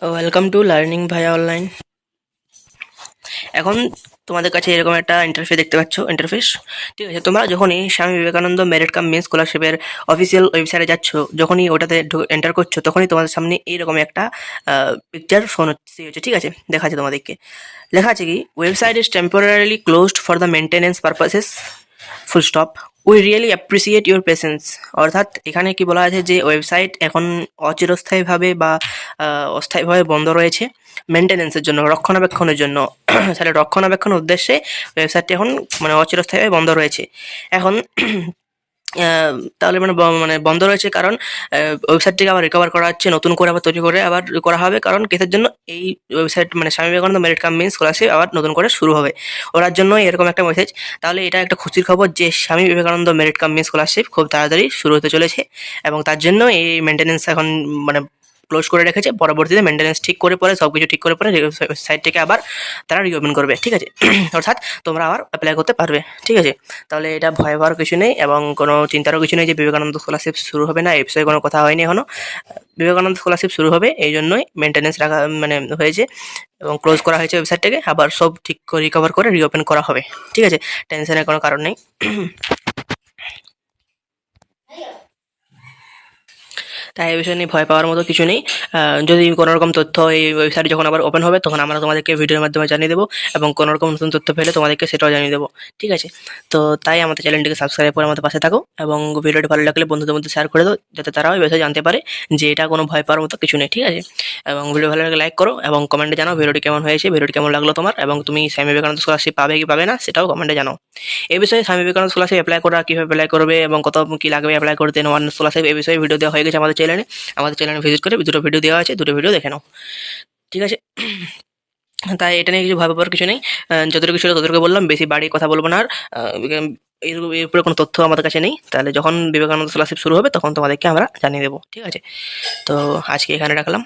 Welcome to learning via online. এখন তোমাদের কাছে এরকম একটা ইন্টারফেস দেখতে পাচ্ছ, ইন্টারফেস। ঠিক আছে, তোমরা যখনই স্বামী বিবেকানন্দ মেরিট কাম মেন্স স্কলারশিপের অফিসিয়াল ওয়েবসাইটে যাচ্ছ, যখনই ওটাতে এন্টার করছো, তখনই তোমাদের সামনে এইরকম একটা পিকচার ফোন হচ্ছে। ঠিক আছে, দেখা আছে তোমাদেরকে। লেখা আছে কি, website is temporarily closed for the maintenance purposes, full stop. We really appreciate your patience. অর্থাৎ এখানে কি বলা আছে যে ওয়েবসাইট এখন অচিরস্থায়ীভাবে বা অস্থায়ীভাবে বন্ধ রয়েছে মেনটেন্যান্সের জন্য, রক্ষণাবেক্ষণের জন্য। তাহলে রক্ষণাবেক্ষণের উদ্দেশ্যে ওয়েবসাইটটি এখন মানে অচিরস্থায়ীভাবে বন্ধ রয়েছে। এখন তাহলে মানে বন্ধ রয়েছে কারণ ওয়েবসাইটটিকে আবার রিকভার করা হচ্ছে, নতুন করে আবার তৈরি করে আবার করা হবে। কারণ কিসের জন্য? এই ওয়েবসাইট মানে Swami Vivekananda merit cum means scholarship আবার নতুন করে শুরু হবে, ওরার জন্য এরকম একটা মেসেজ। তাহলে এটা একটা খুশির খবর যে Swami Vivekananda merit cum means scholarship খুব তাড়াতাড়ি শুরু হতে চলেছে, এবং তার জন্য এই মেনটেন্যান্স এখন মানে ক্লোজ করে রেখেছে। পরবর্তীতে মেনটেন্যান্স ঠিক করে পরে, সব কিছু ঠিক করে পরে সাইটটিকে আবার তারা রিওপেন করবে। ঠিক আছে, অর্থাৎ তোমরা আবার অ্যাপ্লাই করতে পারবে। ঠিক আছে, তাহলে এটা ভয় পাওয়ার কিছু নেই এবং কোনো চিন্তারও কিছু নেই যে বিবেকানন্দ স্কলারশিপ শুরু হবে না, এই বিষয়ে কোনো কথা হয়নি এখনও। বিবেকানন্দ স্কলারশিপ শুরু হবে, এই জন্যই মেনটেন্যান্স রাখা মানে হয়েছে এবং ক্লোজ করা হয়েছে ওয়েবসাইটটাকে। আবার সব ঠিক করে রিকভার করে রিওপেন করা হবে। ঠিক আছে, টেনশনের কোনো কারণ নেই। তাই এই বিষয় নিয়ে ভয় পাওয়ার মতো কিছু নেই। যদি কোনো রকম তথ্য এই ওয়েবসাইট যখন আবার ওপেন হবে, তখন আমরা তোমাদেরকে ভিডিওর মাধ্যমে জানিয়ে দেবো, এবং কোনো রকম নতুন তথ্য পেলে তোমাদেরকে সেটাও জানিয়ে দেবো। ঠিক আছে, তো তাই আমাদের চ্যানেলটিকে সাবস্ক্রাইব করে আমাদের পাশে থাকো, এবং ভিডিওটি ভালো লাগলে বন্ধুদের মধ্যে শেয়ার করে দাও, যাতে তারাও এই বিষয়ে জানতে পারে যে এটা কোনো ভয় পাওয়ার মতো কিছু নেই। ঠিক আছে, এবং ভিডিও ভালো লাগলে লাইক করো এবং কমেন্টে জানাও ভিডিওটি কেমন হয়েছে, ভিডিওটি কেমন লাগলো তোমার, এবং তুমি স্বামী বিবেকানন্দ স্কলারশিপ পাবে কি পাবে না সেটাও কমেন্টে জানাও। এই বিষয়ে স্বামী বিবেকানন্দ স্কলারশিপ অ্যাপ্লাই করা, কীভাবে অ্যাপ্লাই করবে এবং কত কী লাগবে অ্যাপ্লাই করতে, নবান্ন স্কলারশিপ, এই বিষয়ে ভিডিও দেওয়া হয়ে গেছে আমাদের চ্যানেলে। আমাদের চ্যানেলে ভিজিট করে দুটো ভিডিও দেওয়া আছে, দুটো ভিডিও দেখে নাও। ঠিক আছে, তাই এটা নিয়ে কিছু ভাবার কিছু নেই। যতটুকু ছিল ততটুকু বললাম, বেশি বাড়িয়ে কথা বলবো না আর। এর এর উপরে কোনো তথ্য আমাদের কাছে নেই। তাহলে যখন বিবেকানন্দ স্কলারশিপ শুরু হবে তখন তোমাদেরকে আমরা জানিয়ে দেবো। ঠিক আছে, তো আজকে এখানে রাখলাম।